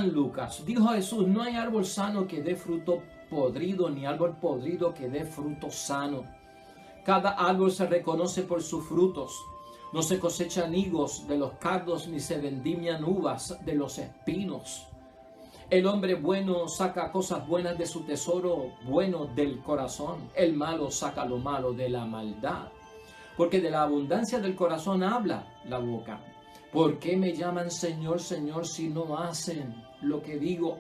San Lucas. Dijo Jesús: no hay árbol sano que dé fruto podrido, ni árbol podrido que dé fruto sano. Cada árbol se reconoce por sus frutos. No se cosechan higos de los cardos, ni se vendimian uvas de los espinos. El hombre bueno saca cosas buenas de su tesoro bueno del corazón. El malo saca lo malo de la maldad. Porque de la abundancia del corazón habla la boca. ¿Por qué me llaman Señor, Señor, si no hacen lo que digo?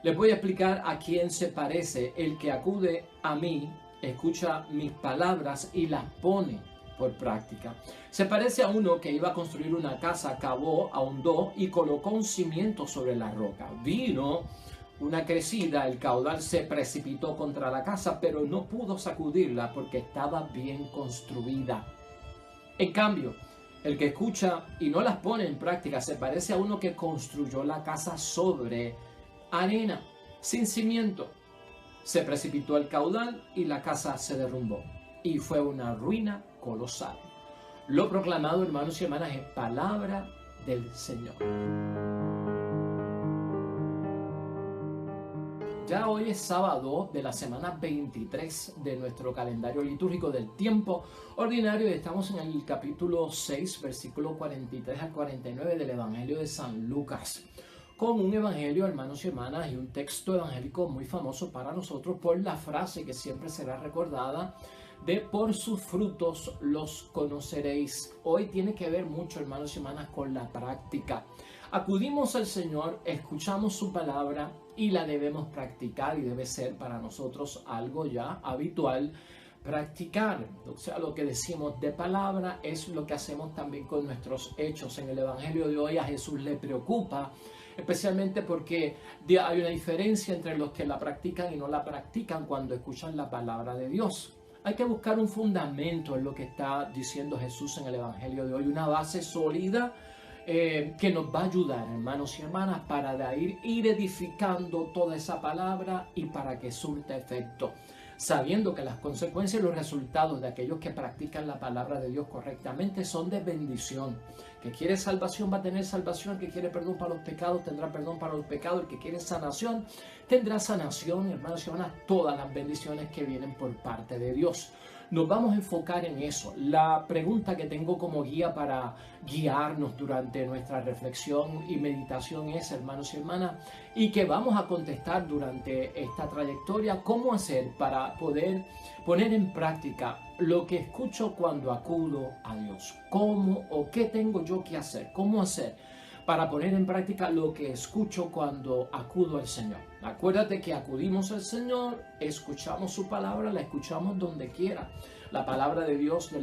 Les voy a explicar a quién se parece el que acude a mí, escucha mis palabras y las pone por práctica. Se parece a uno que iba a construir una casa, cavó, ahondó y colocó un cimiento sobre la roca. Vino una crecida, el caudal se precipitó contra la casa, pero no pudo sacudirla porque estaba bien construida. En cambio, el que escucha y no las pone en práctica se parece a uno que construyó la casa sobre arena, sin cimiento. Se precipitó el caudal y la casa se derrumbó. Y fue una ruina colosal. Lo proclamado, hermanos y hermanas, es palabra del Señor. Ya hoy es sábado de la semana 23 de nuestro calendario litúrgico del tiempo ordinario y estamos en el capítulo 6, versículo 43 al 49 del Evangelio de San Lucas. Con un evangelio, hermanos y hermanas, y un texto evangélico muy famoso para nosotros por la frase que siempre será recordada de por sus frutos los conoceréis. Hoy tiene que ver mucho, hermanos y hermanas, con la práctica. Acudimos al Señor, escuchamos su palabra y la debemos practicar, y debe ser para nosotros algo ya habitual practicar. O sea, lo que decimos de palabra es lo que hacemos también con nuestros hechos. En el evangelio de hoy a Jesús le preocupa, especialmente porque hay una diferencia entre los que la practican y no la practican cuando escuchan la palabra de Dios. Hay que buscar un fundamento en lo que está diciendo Jesús en el evangelio de hoy, una base sólida que nos va a ayudar, hermanos y hermanas, para ir edificando toda esa palabra y para que surta efecto, sabiendo que las consecuencias y los resultados de aquellos que practican la palabra de Dios correctamente son de bendición. El que quiere salvación va a tener salvación, el que quiere perdón para los pecados tendrá perdón para los pecados, el que quiere sanación tendrá sanación, hermanos y hermanas, todas las bendiciones que vienen por parte de Dios. Nos vamos a enfocar en eso. La pregunta que tengo como guía para guiarnos durante nuestra reflexión y meditación es, hermanos y hermanas, y que vamos a contestar durante esta trayectoria: ¿cómo hacer para poder poner en práctica lo que escucho cuando acudo a Dios? ¿Cómo o qué tengo yo que hacer? ¿Cómo hacer para poner en práctica lo que escucho cuando acudo al Señor? Acuérdate que acudimos al Señor, escuchamos su palabra, la escuchamos donde quiera. La palabra de Dios de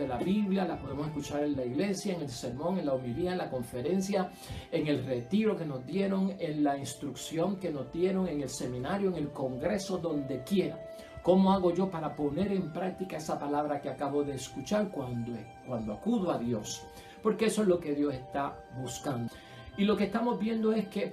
la Biblia, la podemos escuchar en la iglesia, en el sermón, en la homilía, en la conferencia, en el retiro que nos dieron, en la instrucción que nos dieron, en el seminario, en el congreso, donde quiera. ¿Cómo hago yo para poner en práctica esa palabra que acabo de escuchar cuando acudo a Dios? Porque eso es lo que Dios está buscando. Y lo que estamos viendo es que,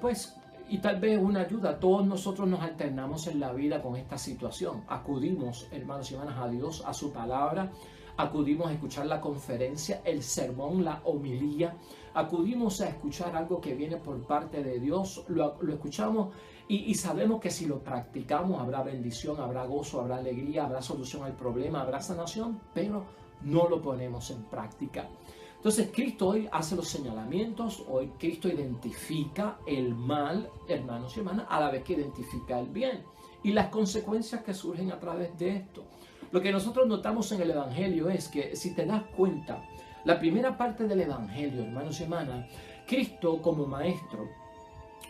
y tal vez una ayuda, todos nosotros nos alternamos en la vida con esta situación. Acudimos, hermanos y hermanas, a Dios, a su palabra. Acudimos a escuchar la conferencia, el sermón, la homilía. Acudimos a escuchar algo que viene por parte de Dios. Lo escuchamos y sabemos que si lo practicamos habrá bendición, habrá gozo, habrá alegría, habrá solución al problema, habrá sanación, pero no lo ponemos en práctica. Entonces Cristo hoy hace los señalamientos, hoy Cristo identifica el mal, hermanos y hermanas, a la vez que identifica el bien y las consecuencias que surgen a través de esto. Lo que nosotros notamos en el Evangelio es que, si te das cuenta, la primera parte del Evangelio, hermanos y hermanas, Cristo como maestro,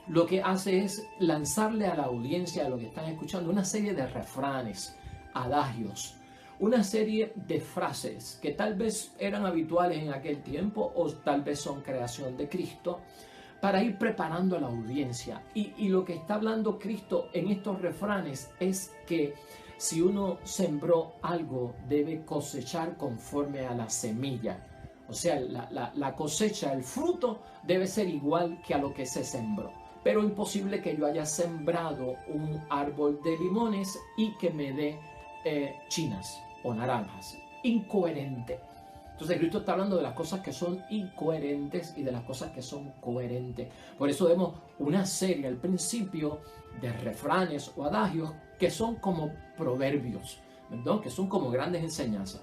lo que hace es lanzarle a la audiencia, a lo que están escuchando, una serie de refranes, adagios, una serie de frases que tal vez eran habituales en aquel tiempo o tal vez son creación de Cristo, para ir preparando a la audiencia. Y lo que está hablando Cristo en estos refranes es que si uno sembró algo, debe cosechar conforme a la semilla. O sea, la cosecha, el fruto debe ser igual que a lo que se sembró. Pero imposible que yo haya sembrado un árbol de limones y que me dé chinas o naranjas. Incoherente. Entonces Cristo está hablando de las cosas que son incoherentes y de las cosas que son coherentes. Por eso vemos una serie al principio de refranes o adagios que son como proverbios, ¿verdad? Que son como grandes enseñanzas.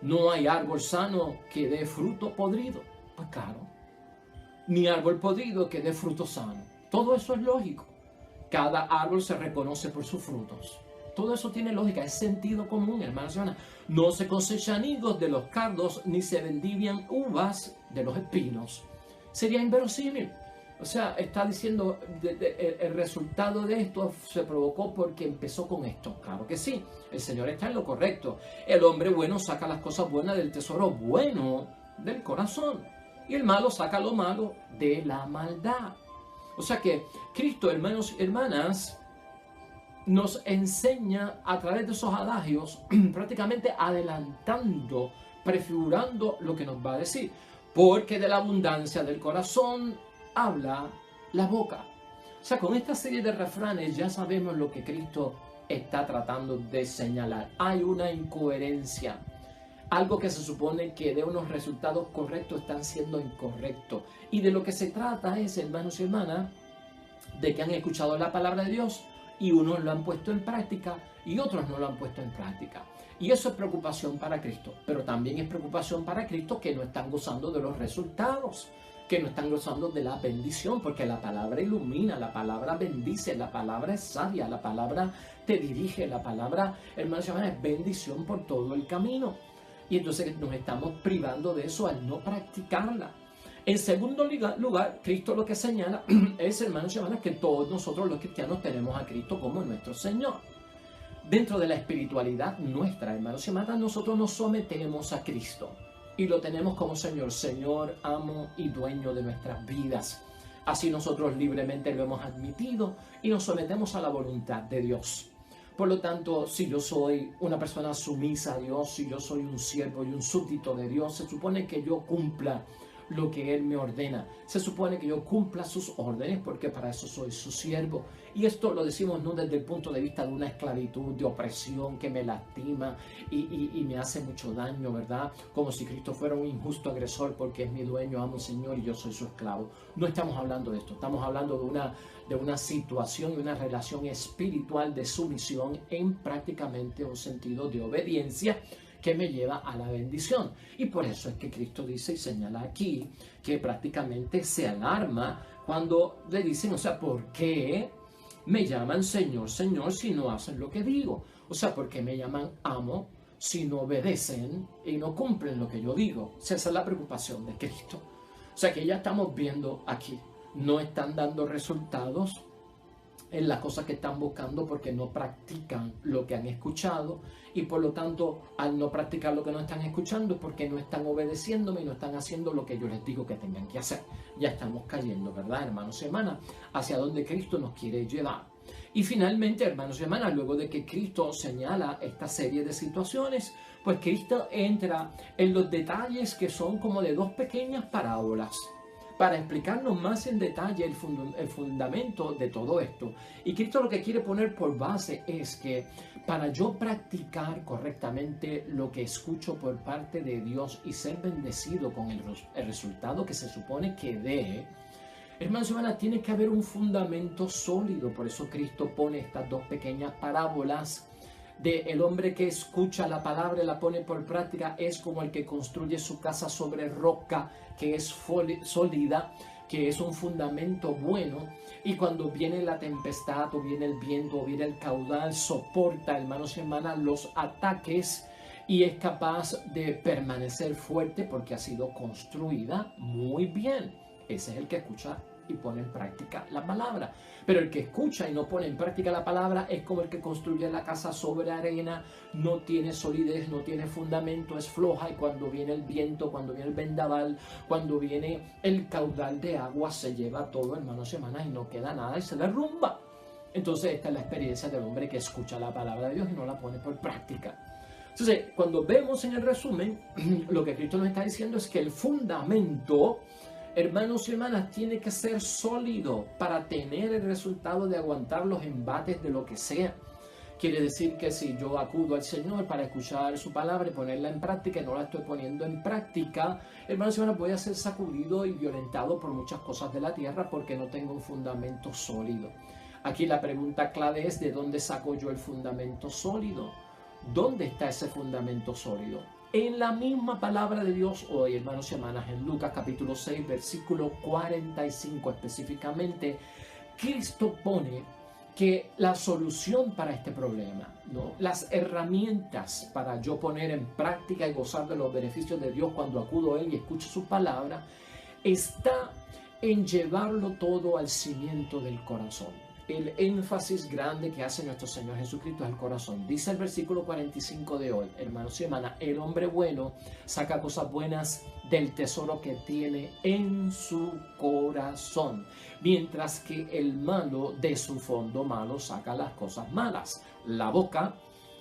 No hay árbol sano que dé fruto podrido. Pues claro, ni árbol podrido que dé fruto sano. Todo eso es lógico. Cada árbol se reconoce por sus frutos. Todo eso tiene lógica, es sentido común, hermanos y hermanas. No se cosechan higos de los cardos, ni se vendivian uvas de los espinos. Sería inverosímil. O sea, está diciendo, el resultado de esto se provocó porque empezó con esto. Claro que sí, el Señor está en lo correcto. El hombre bueno saca las cosas buenas del tesoro bueno del corazón. Y el malo saca lo malo de la maldad. O sea que Cristo, hermanos y hermanas, nos enseña a través de esos adagios, prácticamente adelantando, prefigurando lo que nos va a decir. Porque de la abundancia del corazón habla la boca. O sea, con esta serie de refranes ya sabemos lo que Cristo está tratando de señalar. Hay una incoherencia. Algo que se supone que de unos resultados correctos están siendo incorrectos. Y de lo que se trata es, hermanos y hermanas, de que han escuchado la palabra de Dios y unos lo han puesto en práctica y otros no lo han puesto en práctica. Y eso es preocupación para Cristo, pero también es preocupación para Cristo que no están gozando de los resultados, que no están gozando de la bendición, porque la palabra ilumina, la palabra bendice, la palabra es sabia, la palabra te dirige, la palabra, hermanos y hermanas, es bendición por todo el camino. Y entonces nos estamos privando de eso al no practicarla. En segundo lugar, Cristo lo que señala es, hermanos y hermanas, que todos nosotros los cristianos tenemos a Cristo como nuestro Señor. Dentro de la espiritualidad nuestra, hermanos y hermanas, nosotros nos sometemos a Cristo y lo tenemos como Señor, Señor, amo y dueño de nuestras vidas. Así nosotros libremente lo hemos admitido y nos sometemos a la voluntad de Dios. Por lo tanto, si yo soy una persona sumisa a Dios, si yo soy un siervo y un súbdito de Dios, se supone que yo cumpla lo que Él me ordena. Se supone que yo cumpla sus órdenes porque para eso soy su siervo. Y esto lo decimos no desde el punto de vista de una esclavitud, de opresión que me lastima y me hace mucho daño, ¿verdad? Como si Cristo fuera un injusto agresor porque es mi dueño, amo Señor y yo soy su esclavo. No estamos hablando de esto, estamos hablando de una situación y una relación espiritual de sumisión en prácticamente un sentido de obediencia que me lleva a la bendición. Y por eso es que Cristo dice y señala aquí que prácticamente se alarma cuando le dicen, o sea, ¿por qué me llaman Señor, Señor si no hacen lo que digo? O sea, ¿por qué me llaman amo si no obedecen y no cumplen lo que yo digo? O sea, esa es la preocupación de Cristo. O sea, que ya estamos viendo aquí, no están dando resultados en las cosas que están buscando porque no practican lo que han escuchado y por lo tanto al no practicar lo que no están escuchando porque no están obedeciéndome y no están haciendo lo que yo les digo que tengan que hacer. Ya estamos cayendo, ¿verdad, hermanos y hermanas? Hacia donde Cristo nos quiere llevar. Y finalmente, hermanos y hermanas, luego de que Cristo señala esta serie de situaciones, pues Cristo entra en los detalles que son como de dos pequeñas parábolas, para explicarnos más en detalle el fundamento de todo esto. Y Cristo lo que quiere poner por base es que para yo practicar correctamente lo que escucho por parte de Dios y ser bendecido con el resultado que se supone que dé, hermanos y hermanas, tiene que haber un fundamento sólido. Por eso Cristo pone estas dos pequeñas parábolas de el hombre que escucha la palabra y la pone por práctica es como el que construye su casa sobre roca que es sólida, que es un fundamento bueno, y cuando viene la tempestad o viene el viento o viene el caudal, soporta, hermanos y hermanas, los ataques y es capaz de permanecer fuerte porque ha sido construida muy bien. Ese es el que escucha y pone en práctica la palabra. Pero el que escucha y no pone en práctica la palabra es como el que construye la casa sobre arena, no tiene solidez, no tiene fundamento, es floja, y cuando viene el viento, cuando viene el vendaval, cuando viene el caudal de agua, se lleva todo, hermanos y hermanas, y no queda nada y se derrumba. Entonces esta es la experiencia del hombre que escucha la palabra de Dios y no la pone por práctica. Entonces, cuando vemos en el resumen, lo que Cristo nos está diciendo es que el fundamento, hermanos y hermanas, tiene que ser sólido para tener el resultado de aguantar los embates de lo que sea. Quiere decir que si yo acudo al Señor para escuchar su palabra y ponerla en práctica y no la estoy poniendo en práctica, hermano y hermana, voy a ser sacudido y violentado por muchas cosas de la tierra porque no tengo un fundamento sólido. Aquí la pregunta clave es: ¿de dónde saco yo el fundamento sólido? ¿Dónde está ese fundamento sólido? En la misma palabra de Dios hoy, hermanos y hermanas, en Lucas capítulo 6, versículo 45 específicamente, Cristo pone que la solución para este problema, ¿no?, las herramientas para yo poner en práctica y gozar de los beneficios de Dios cuando acudo a Él y escucho su palabra, está en llevarlo todo al cimiento del corazón. El énfasis grande que hace nuestro Señor Jesucristo es el corazón. Dice el versículo 45 de hoy, hermanos y hermanas: el hombre bueno saca cosas buenas del tesoro que tiene en su corazón, mientras que el malo de su fondo malo saca las cosas malas. La boca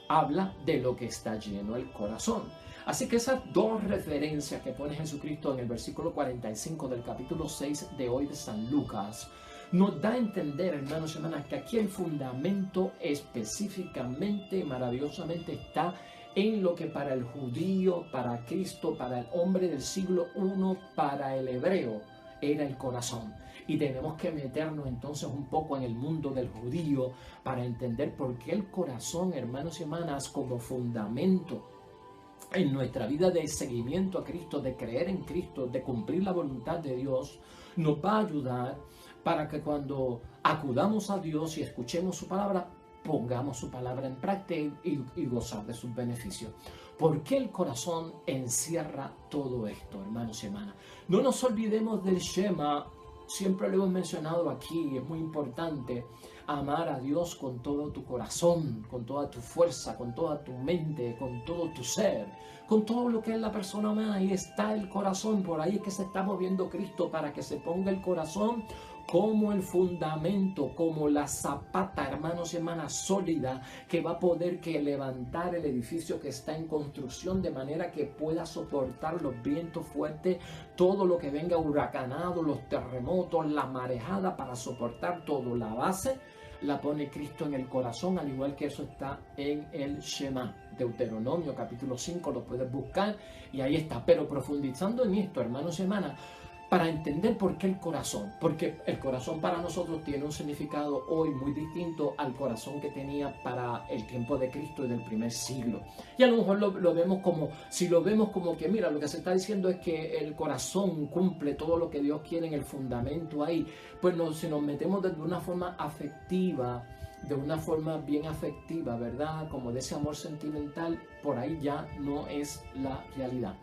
habla de lo que está lleno el corazón. Así que esas dos referencias que pone Jesucristo en el versículo 45 del capítulo 6 de hoy de San Lucas nos da a entender, hermanos y hermanas, que aquí el fundamento específicamente, maravillosamente, está en lo que para el judío, para Cristo, para el hombre del siglo I, para el hebreo, era el corazón. Y tenemos que meternos entonces un poco en el mundo del judío para entender por qué el corazón, hermanos y hermanas, como fundamento en nuestra vida de seguimiento a Cristo, de creer en Cristo, de cumplir la voluntad de Dios, nos va a ayudar para que cuando acudamos a Dios y escuchemos su palabra, pongamos su palabra en práctica y gozar de sus beneficios. ¿Por qué el corazón encierra todo esto, hermanos y hermanas? No nos olvidemos del Shema. Siempre lo hemos mencionado aquí, es muy importante amar a Dios con todo tu corazón, con toda tu fuerza, con toda tu mente, con todo tu ser, con todo lo que es la persona humana. Ahí está el corazón, por ahí es que se está moviendo Cristo, para que se ponga el corazón como el fundamento, como la zapata, hermanos y hermanas, sólida, que va a poder levantar el edificio que está en construcción, de manera que pueda soportar los vientos fuertes, todo lo que venga huracanado, los terremotos, la marejada, para soportar todo. La base la pone Cristo en el corazón, al igual que eso está en el Shema. Deuteronomio capítulo 5, lo puedes buscar y ahí está. Pero profundizando en esto, hermanos y hermanas, para entender por qué el corazón, porque el corazón para nosotros tiene un significado hoy muy distinto al corazón que tenía para el tiempo de Cristo y del primer siglo. Y a lo mejor lo vemos como, si lo vemos como que, mira, lo que se está diciendo es que el corazón cumple todo lo que Dios quiere en el fundamento ahí, pues si nos metemos de una forma afectiva, de una forma bien afectiva, ¿verdad?, como de ese amor sentimental, por ahí ya no es la realidad.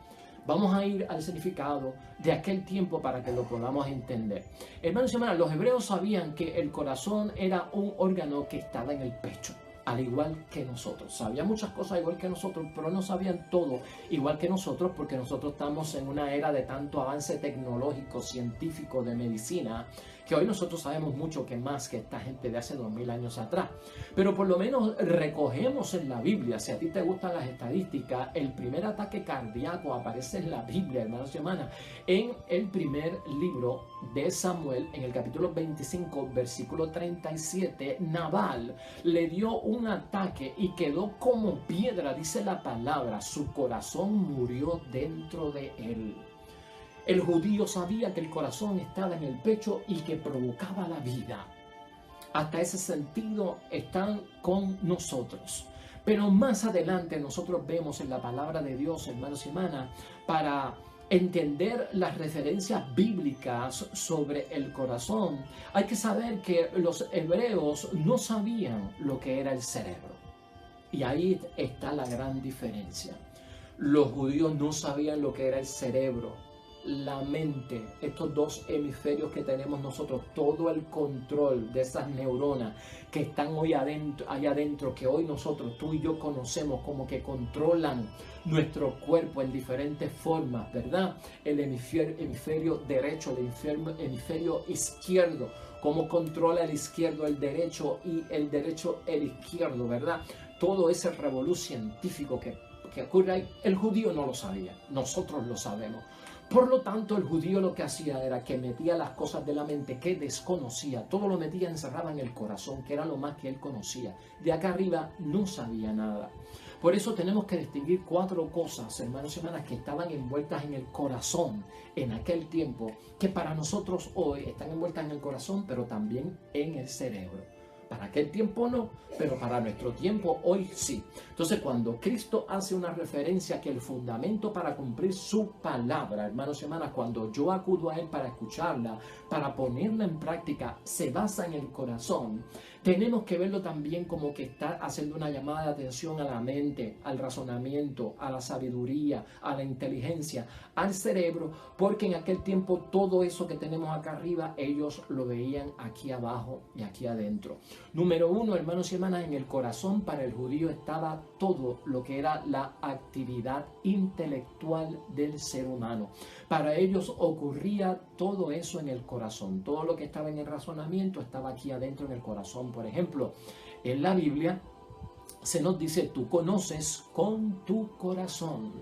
Vamos a ir al significado de aquel tiempo para que lo podamos entender. Hermanos y hermanas, los hebreos sabían que el corazón era un órgano que estaba en el pecho, al igual que nosotros. Sabían muchas cosas igual que nosotros, pero no sabían todo igual que nosotros, porque nosotros estamos en una era de tanto avance tecnológico, científico, de medicina, que hoy nosotros sabemos mucho que más que esta gente de hace 2000 años atrás. Pero por lo menos recogemos en la Biblia, si a ti te gustan las estadísticas, el primer ataque cardíaco aparece en la Biblia, hermanos y hermanas, en el primer libro de Samuel, en el capítulo 25, versículo 37, Nabal le dio un ataque y quedó como piedra, dice la palabra, su corazón murió dentro de él. El judío sabía que el corazón estaba en el pecho y que provocaba la vida. Hasta ese sentido están con nosotros. Pero más adelante nosotros vemos en la palabra de Dios, hermanos y hermanas, para entender las referencias bíblicas sobre el corazón, hay que saber que los hebreos no sabían lo que era el cerebro. Y ahí está la gran diferencia. Los judíos no sabían lo que era el cerebro, la mente, estos dos hemisferios que tenemos nosotros, todo el control de esas neuronas que están hoy allá adentro, que hoy nosotros, tú y yo conocemos, como que controlan nuestro cuerpo en diferentes formas, ¿verdad? El hemisferio derecho, el hemisferio izquierdo, cómo controla el izquierdo el derecho y el derecho el izquierdo, ¿verdad? Todo ese revolú científico que ocurre ahí, el judío no lo sabía, nosotros lo sabemos. Por lo tanto, el judío lo que hacía era que metía las cosas de la mente que desconocía, todo lo metía encerrado en el corazón, que era lo más que él conocía. De acá arriba no sabía nada. Por eso tenemos que distinguir 4 cosas, hermanos y hermanas, que estaban envueltas en el corazón en aquel tiempo, que para nosotros hoy están envueltas en el corazón, pero también en el cerebro. Para aquel tiempo no, pero para nuestro tiempo hoy sí. Entonces, cuando Cristo hace una referencia que el fundamento para cumplir su palabra, hermanos y hermanas, cuando yo acudo a Él para escucharla, para ponerla en práctica, se basa en el corazón. Tenemos que verlo también como que está haciendo una llamada de atención a la mente, al razonamiento, a la sabiduría, a la inteligencia, al cerebro, porque en aquel tiempo todo eso que tenemos acá arriba, ellos lo veían aquí abajo y aquí adentro. Número 1, hermanos y hermanas, en el corazón para el judío estaba todo lo que era la actividad intelectual del ser humano. Para ellos ocurría todo eso en el corazón. Todo lo que estaba en el razonamiento estaba aquí adentro en el corazón. Por ejemplo, en la Biblia se nos dice, tú conoces con tu corazón.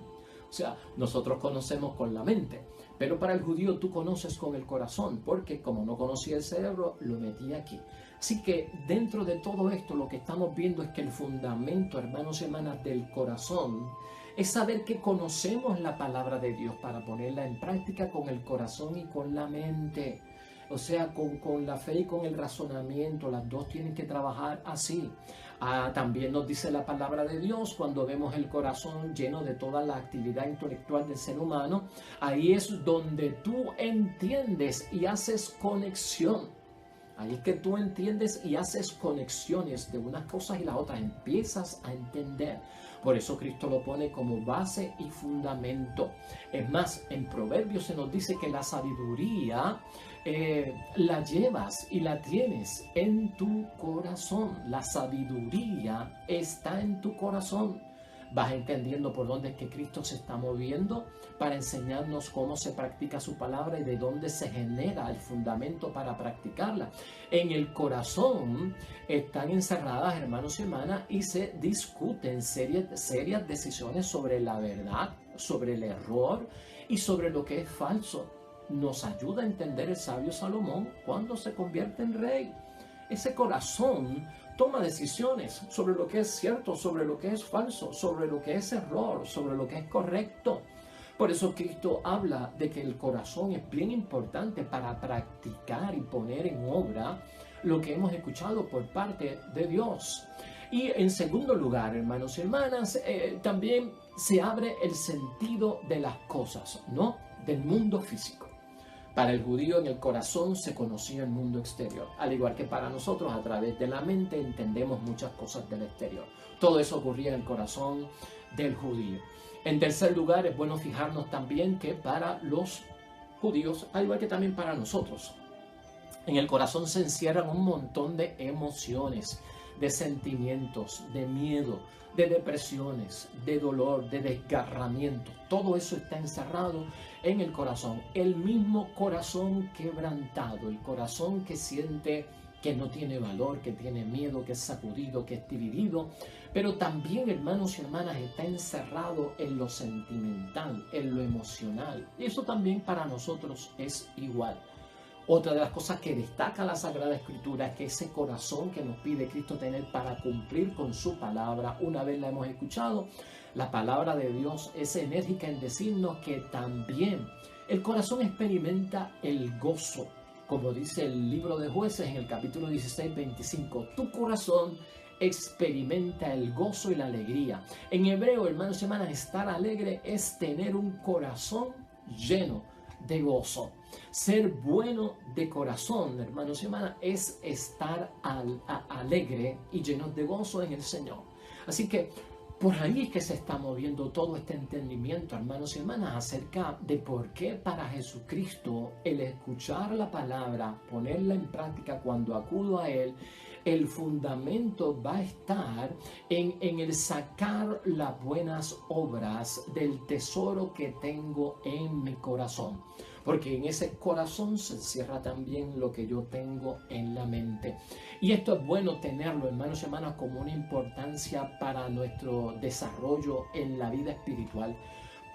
O sea, nosotros conocemos con la mente, pero para el judío tú conoces con el corazón, porque como no conocía el cerebro, lo metía aquí. Así que dentro de todo esto lo que estamos viendo es que el fundamento, hermanos y hermanas, del corazón es saber que conocemos la palabra de Dios para ponerla en práctica con el corazón y con la mente. O sea, con la fe y con el razonamiento, las dos tienen que trabajar así. También nos dice la palabra de Dios, cuando vemos el corazón lleno de toda la actividad intelectual del ser humano, ahí es donde tú entiendes y haces conexión. Ahí es que tú entiendes y haces conexiones de unas cosas y las otras, empiezas a entender. Por eso Cristo lo pone como base y fundamento. Es más, en Proverbios se nos dice que la sabiduría la llevas y la tienes en tu corazón. La sabiduría está en tu corazón. Vas entendiendo por dónde es que Cristo se está moviendo para enseñarnos cómo se practica su palabra y de dónde se genera el fundamento para practicarla. En el corazón están encerradas, hermanos y hermanas, y se discuten serias decisiones sobre la verdad, sobre el error y sobre lo que es falso. Nos ayuda a entender el sabio Salomón cuando se convierte en rey. Ese corazón toma decisiones sobre lo que es cierto, sobre lo que es falso, sobre lo que es error, sobre lo que es correcto. Por eso Cristo habla de que el corazón es bien importante para practicar y poner en obra lo que hemos escuchado por parte de Dios. Y en segundo lugar, hermanos y hermanas, también se abre el sentido de las cosas, ¿no? Del mundo físico. Para el judío en el corazón se conocía el mundo exterior, al igual que para nosotros a través de la mente entendemos muchas cosas del exterior. Todo eso ocurría en el corazón del judío. En tercer lugar, es bueno fijarnos también que para los judíos, al igual que también para nosotros, en el corazón se encierran un montón de emociones, de sentimientos, de miedo, de depresiones, de dolor, de desgarramiento. Todo eso está encerrado en el corazón. El mismo corazón quebrantado, el corazón que siente que no tiene valor, que tiene miedo, que es sacudido, que es dividido. Pero también, hermanos y hermanas, está encerrado en lo sentimental, en lo emocional. Y eso también para nosotros es igual. Otra de las cosas que destaca la Sagrada Escritura es que ese corazón que nos pide Cristo tener para cumplir con su palabra, una vez la hemos escuchado, la palabra de Dios es enérgica en decirnos que también el corazón experimenta el gozo, como dice el libro de Jueces en el capítulo 16, 25. Tu corazón experimenta el gozo y la alegría. En hebreo, hermanos y hermanas, estar alegre es tener un corazón lleno de gozo. Ser bueno de corazón, hermanos y hermanas, es estar alegre y llenos de gozo en el Señor. Así que por ahí es que se está moviendo todo este entendimiento, hermanos y hermanas, acerca de por qué para Jesucristo el escuchar la palabra, ponerla en práctica cuando acudo a Él, el fundamento va a estar en el sacar las buenas obras del tesoro que tengo en mi corazón. Porque en ese corazón se encierra también lo que yo tengo en la mente. Y esto es bueno tenerlo, hermanos y hermanas, como una importancia para nuestro desarrollo en la vida espiritual.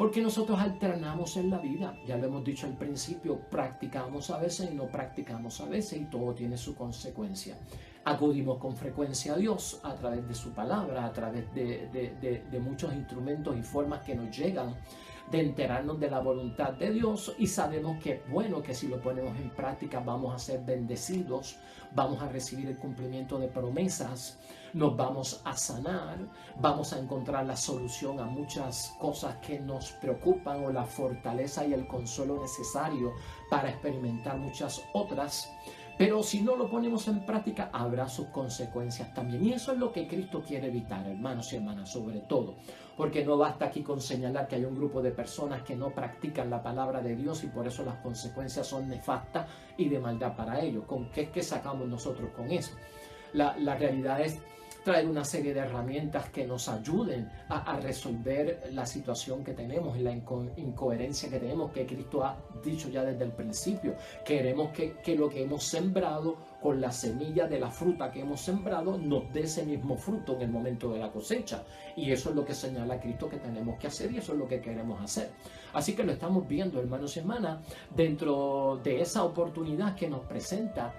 Porque nosotros alternamos en la vida, ya lo hemos dicho al principio, practicamos a veces y no practicamos a veces y todo tiene su consecuencia. Acudimos con frecuencia a Dios a través de su palabra, a través de muchos instrumentos y formas que nos llegan de enterarnos de la voluntad de Dios, y sabemos que es bueno, que si lo ponemos en práctica vamos a ser bendecidos, vamos a recibir el cumplimiento de promesas, nos vamos a sanar, vamos a encontrar la solución a muchas cosas que nos preocupan, o la fortaleza y el consuelo necesario para experimentar muchas otras. Pero si no lo ponemos en práctica, habrá sus consecuencias también. Y eso es lo que Cristo quiere evitar, hermanos y hermanas, sobre todo. Porque no basta aquí con señalar que hay un grupo de personas que no practican la palabra de Dios y por eso las consecuencias son nefastas y de maldad para ellos. ¿Con qué es que sacamos nosotros con eso? La realidad es traer una serie de herramientas que nos ayuden a resolver la situación que tenemos y la incoherencia que tenemos, que Cristo ha dicho ya desde el principio. Queremos que lo que hemos sembrado, con la semilla de la fruta que hemos sembrado, nos dé ese mismo fruto en el momento de la cosecha. Y eso es lo que señala Cristo que tenemos que hacer, y eso es lo que queremos hacer. Así que lo estamos viendo, hermanos y hermanas, dentro de esa oportunidad que nos presenta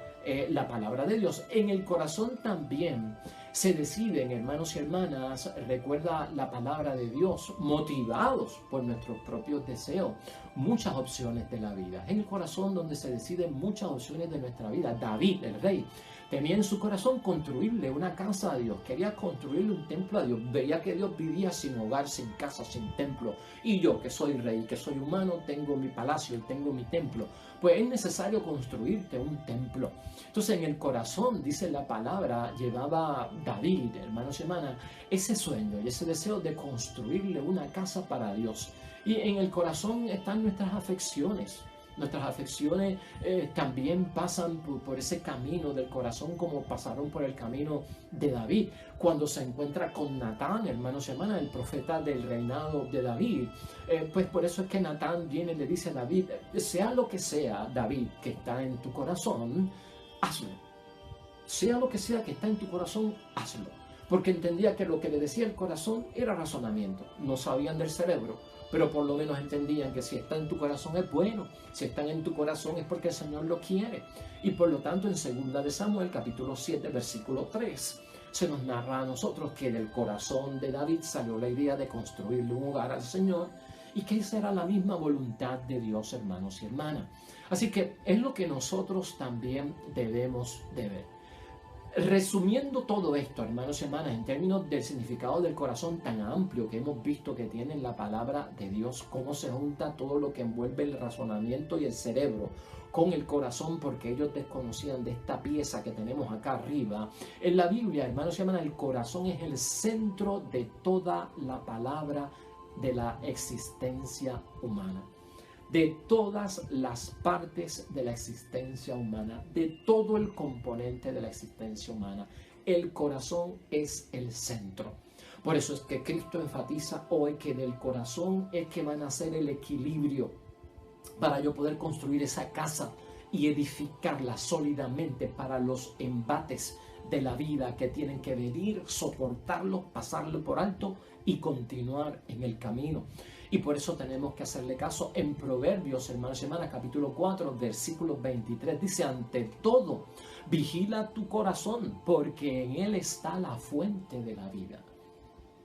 la palabra de Dios. En el corazón también se deciden, hermanos y hermanas, recuerda la palabra de Dios, motivados por nuestros propios deseos, muchas opciones de la vida. En el corazón donde se deciden muchas opciones de nuestra vida. David, el rey, tenía en su corazón construirle una casa a Dios, quería construirle un templo a Dios, veía que Dios vivía sin hogar, sin casa, sin templo, y yo, que soy rey, que soy humano, tengo mi palacio y tengo mi templo. Pues es necesario construirte un templo. Entonces en el corazón, dice la palabra, llevaba David, hermanos y hermanas, ese sueño y ese deseo de construirle una casa para Dios. Y en el corazón están nuestras afecciones. Nuestras afecciones también pasan por ese camino del corazón, como pasaron por el camino de David. Cuando se encuentra con Natán, hermanos y hermanas, el profeta del reinado de David, pues por eso es que Natán viene y le dice a David, sea lo que sea, David, que está en tu corazón, hazlo. Sea lo que sea que está en tu corazón, hazlo. Porque entendía que lo que le decía el corazón era razonamiento. No sabían del cerebro, pero por lo menos entendían que si está en tu corazón es bueno. Si están en tu corazón es porque el Señor lo quiere. Y por lo tanto, en 2 de Samuel, capítulo 7, versículo 3, se nos narra a nosotros que del corazón de David salió la idea de construirle un hogar al Señor, y que esa era la misma voluntad de Dios, hermanos y hermanas. Así que es lo que nosotros también debemos de ver. Resumiendo todo esto, hermanos y hermanas, en términos del significado del corazón tan amplio que hemos visto que tiene la palabra de Dios, cómo se junta todo lo que envuelve el razonamiento y el cerebro con el corazón, porque ellos desconocían de esta pieza que tenemos acá arriba. En la Biblia, hermanos y hermanas, el corazón es el centro de toda la palabra de la existencia humana. De todas las partes de la existencia humana, de todo el componente de la existencia humana, el corazón es el centro. Por eso es que Cristo enfatiza hoy que del corazón es que va a nacer el equilibrio para yo poder construir esa casa y edificarla sólidamente para los embates de la vida que tienen que venir, soportarlo, pasarlo por alto y continuar en el camino. Y por eso tenemos que hacerle caso en Proverbios, hermanos y hermanas, capítulo 4, versículo 23. Dice, ante todo, vigila tu corazón, porque en él está la fuente de la vida.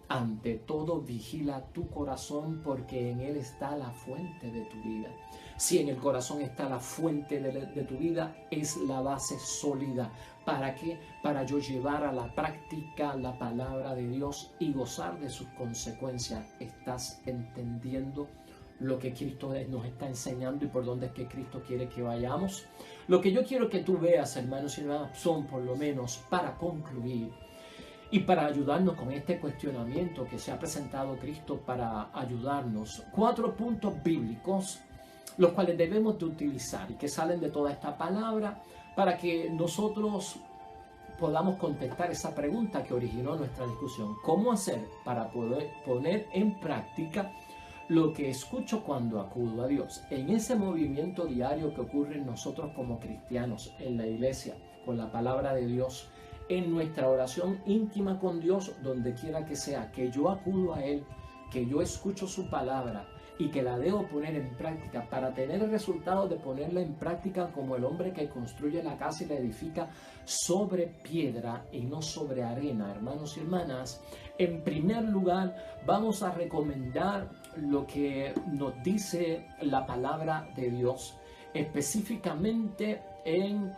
Ante todo, vigila tu corazón, porque en él está la fuente de tu vida. Si en el corazón está la fuente de tu vida, es la base sólida. ¿Para qué? Para yo llevar a la práctica la palabra de Dios y gozar de sus consecuencias. ¿Estás entendiendo lo que Cristo nos está enseñando y por dónde es que Cristo quiere que vayamos? Lo que yo quiero que tú veas, hermanos y hermanas, son, por lo menos para concluir y para ayudarnos con este cuestionamiento que se ha presentado Cristo, para ayudarnos, 4 puntos bíblicos los cuales debemos de utilizar y que salen de toda esta palabra para que nosotros podamos contestar esa pregunta que originó nuestra discusión. ¿Cómo hacer para poder poner en práctica lo que escucho cuando acudo a Dios? En ese movimiento diario que ocurre en nosotros como cristianos, en la iglesia, con la palabra de Dios, en nuestra oración íntima con Dios, donde quiera que sea, que yo acudo a Él, que yo escucho su palabra, y que la debo poner en práctica para tener el resultado de ponerla en práctica como el hombre que construye la casa y la edifica sobre piedra y no sobre arena, hermanos y hermanas. En primer lugar, vamos a recomendar lo que nos dice la palabra de Dios, específicamente en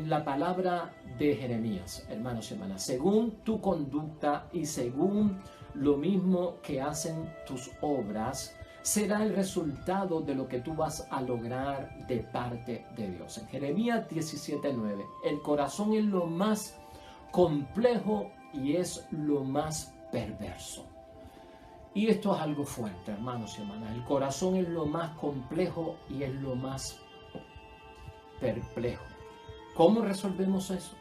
la palabra de Jeremías, hermanos y hermanas. Según tu conducta y según lo mismo que hacen tus obras, será el resultado de lo que tú vas a lograr de parte de Dios. En Jeremías 17:9, el corazón es lo más complejo y es lo más perverso. Y esto es algo fuerte, hermanos y hermanas. El corazón es lo más complejo y es lo más perplejo. ¿Cómo resolvemos eso?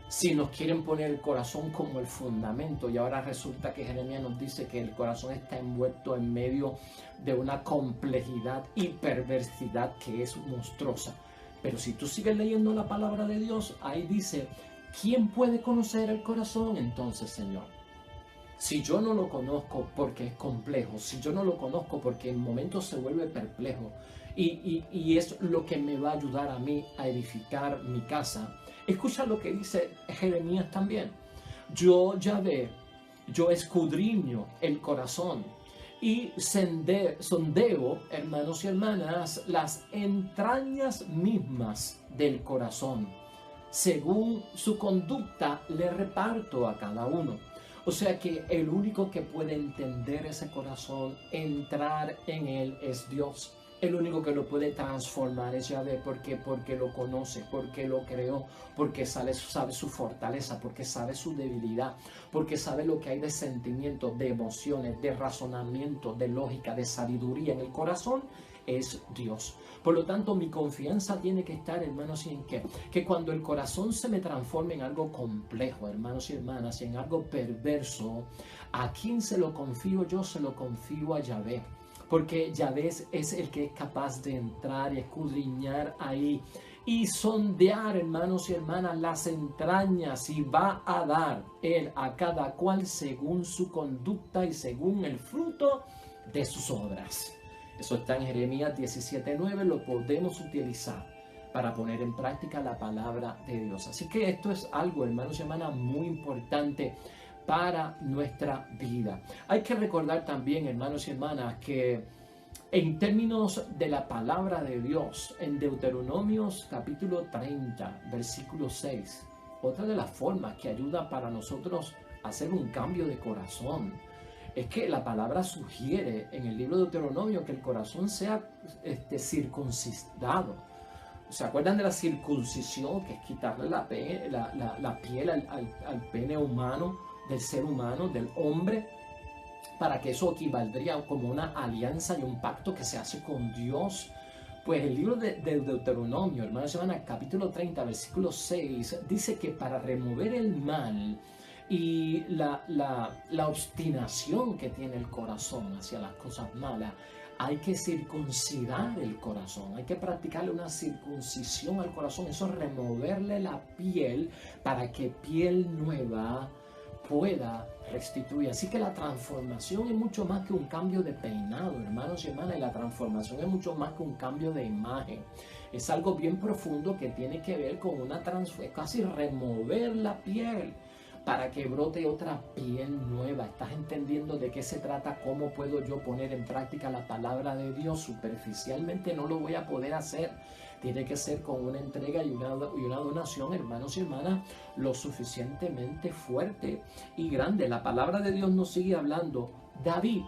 Si nos quieren poner el corazón como el fundamento, y ahora resulta que Jeremías nos dice que el corazón está envuelto en medio de una complejidad y perversidad que es monstruosa. Pero si tú sigues leyendo la palabra de Dios, ahí dice, ¿quién puede conocer el corazón entonces, Señor? Si yo no lo conozco porque es complejo, si yo no lo conozco porque en momentos se vuelve perplejo, y es lo que me va a ayudar a mí a edificar mi casa. Escucha lo que dice Jeremías también. Yo, Yahvé, yo escudriño el corazón y sondeo, hermanos y hermanas, las entrañas mismas del corazón. Según su conducta le reparto a cada uno. O sea que el único que puede entender ese corazón, entrar en él, es Dios. El único que lo puede transformar es Yahvé. ¿Por qué? Porque lo conoce, porque lo creó, porque sabe su fortaleza, porque sabe su debilidad, porque sabe lo que hay de sentimientos, de emociones, de razonamiento, de lógica, de sabiduría en el corazón. Es Dios. Por lo tanto, mi confianza tiene que estar, hermanos, y en qué? Que cuando el corazón se me transforme en algo complejo, hermanos y hermanas, y en algo perverso, ¿a quién se lo confío? Yo se lo confío a Yahvé. Porque Yahvé es el que es capaz de entrar y escudriñar ahí y sondear, hermanos y hermanas, las entrañas, y va a dar Él a cada cual según su conducta y según el fruto de sus obras. Eso está en Jeremías 17:9, lo podemos utilizar para poner en práctica la palabra de Dios. Así que esto es algo, hermanos y hermanas, muy importante para nuestra vida. Hay que recordar también, hermanos y hermanas, que en términos de la palabra de Dios, en Deuteronomios capítulo 30, versículo 6, otra de las formas que ayuda para nosotros a hacer un cambio de corazón, es que la palabra sugiere en el libro de Deuteronomio que el corazón sea circuncidado. ¿Se acuerdan de la circuncisión? Que es quitarle la piel al pene humano, del ser humano, del hombre, para que eso equivaldría como una alianza y un pacto que se hace con Dios. Pues el libro de Deuteronomio, hermanos y hermanas, capítulo 30, versículo 6, dice que para remover el mal y la obstinación que tiene el corazón hacia las cosas malas, hay que circuncidar el corazón, hay que practicarle una circuncisión al corazón. Eso es removerle la piel para que piel nueva pueda restituir. Así que la transformación es mucho más que un cambio de peinado, hermanos y hermanas, y la transformación es mucho más que un cambio de imagen. Es algo bien profundo que tiene que ver con una transformación, casi remover la piel para que brote otra piel nueva. ¿Estás entendiendo de qué se trata? ¿Cómo puedo yo poner en práctica la palabra de Dios? Superficialmente no lo voy a poder hacer. Tiene que ser con una entrega y una donación, hermanos y hermanas, lo suficientemente fuerte y grande. La palabra de Dios nos sigue hablando. David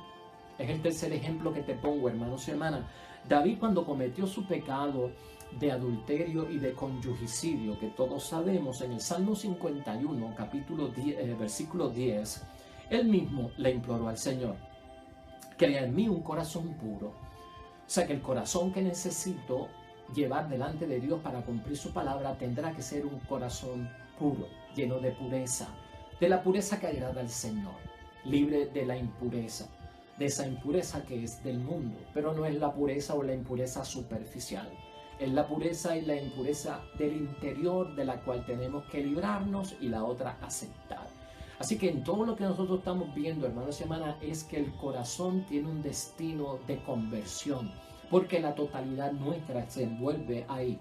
es el tercer ejemplo que te pongo, hermanos y hermanas. David, cuando cometió su pecado de adulterio y de conyugicidio, que todos sabemos, en el Salmo 51, capítulo 10, versículo 10, él mismo le imploró al Señor: crea en mí un corazón puro. O sea que el corazón que necesito llevar delante de Dios para cumplir su palabra tendrá que ser un corazón puro, lleno de pureza, de la pureza que agrada al Señor, libre de la impureza, de esa impureza que es del mundo, pero no es la pureza o la impureza superficial. Es la pureza y la impureza del interior, de la cual tenemos que librarnos, y la otra aceptar. Así que en todo lo que nosotros estamos viendo, hermanos y hermanas, es que el corazón tiene un destino de conversión, porque la totalidad nuestra se envuelve ahí.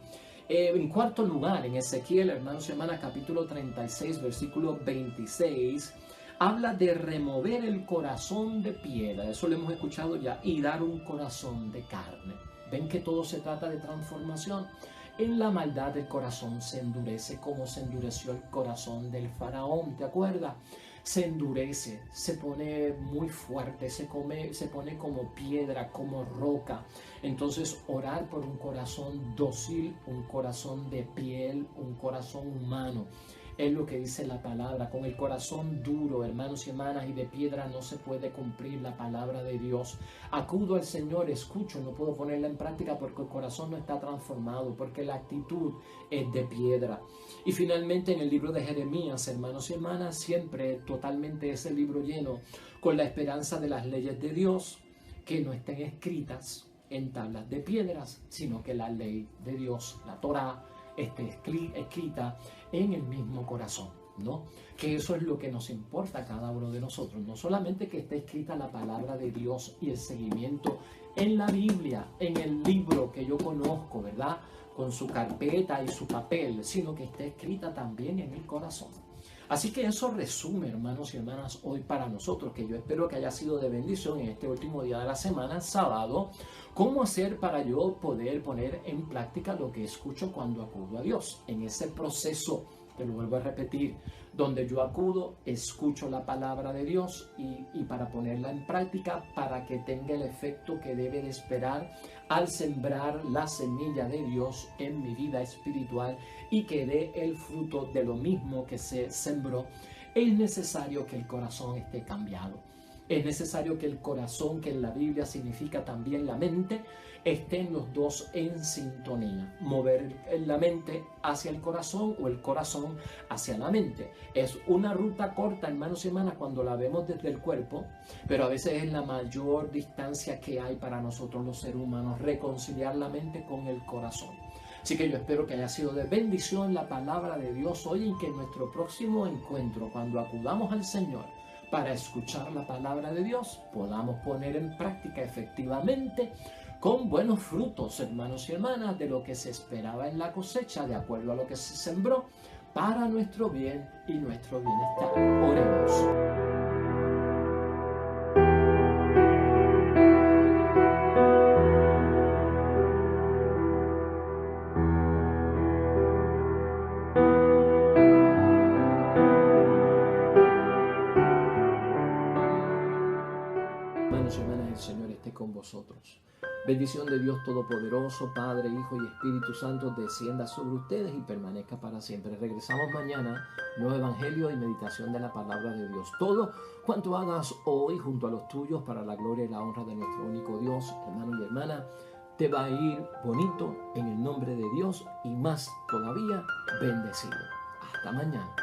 En cuarto lugar, en Ezequiel, hermanos y hermanas, capítulo 36, versículo 26, habla de remover el corazón de piedra, eso lo hemos escuchado ya, y dar un corazón de carne. Ven que todo se trata de transformación. En la maldad el corazón se endurece como se endureció el corazón del faraón, ¿te acuerdas? Se endurece, se pone muy fuerte, se pone como piedra, como roca. Entonces orar por un corazón dócil, un corazón de piel, un corazón humano. Es lo que dice la palabra. Con el corazón duro, hermanos y hermanas, y de piedra no se puede cumplir la palabra de Dios. Acudo al Señor, escucho, no puedo ponerla en práctica porque el corazón no está transformado, porque la actitud es de piedra. Y finalmente en el libro de Jeremías, hermanos y hermanas, siempre totalmente ese libro lleno con la esperanza de las leyes de Dios, que no estén escritas en tablas de piedras, sino que la ley de Dios, la Torá, esté escrita en el mismo corazón, ¿no? Que eso es lo que nos importa a cada uno de nosotros, no solamente que esté escrita la palabra de Dios y el seguimiento en la Biblia, en el libro que yo conozco, ¿verdad? Con su carpeta y su papel, sino que esté escrita también en el corazón. Así que eso resume, hermanos y hermanas, hoy para nosotros, que yo espero que haya sido de bendición en este último día de la semana, sábado, cómo hacer para yo poder poner en práctica lo que escucho cuando acudo a Dios. En ese proceso, te lo vuelvo a repetir, donde yo acudo, escucho la palabra de Dios y para ponerla en práctica, para que tenga el efecto que debe de esperar al sembrar la semilla de Dios en mi vida espiritual y que dé el fruto de lo mismo que se sembró, es necesario que el corazón esté cambiado. Es necesario que el corazón, que en la Biblia significa también la mente, estén los dos en sintonía. Mover la mente hacia el corazón o el corazón hacia la mente. Es una ruta corta, hermanos y hermanas, cuando la vemos desde el cuerpo, pero a veces es la mayor distancia que hay para nosotros los seres humanos, reconciliar la mente con el corazón. Así que yo espero que haya sido de bendición la palabra de Dios hoy y que en nuestro próximo encuentro, cuando acudamos al Señor para escuchar la palabra de Dios, podamos poner en práctica efectivamente con buenos frutos, hermanos y hermanas, de lo que se esperaba en la cosecha, de acuerdo a lo que se sembró, para nuestro bien y nuestro bienestar. Oremos. Hermanos y hermanas, el Señor esté con vosotros. Bendición de Dios Todopoderoso, Padre, Hijo y Espíritu Santo, descienda sobre ustedes y permanezca para siempre. Regresamos mañana, nuevo evangelio y meditación de la palabra de Dios. Todo cuanto hagas hoy junto a los tuyos para la gloria y la honra de nuestro único Dios, hermano y hermana, te va a ir bonito en el nombre de Dios y más todavía bendecido. Hasta mañana.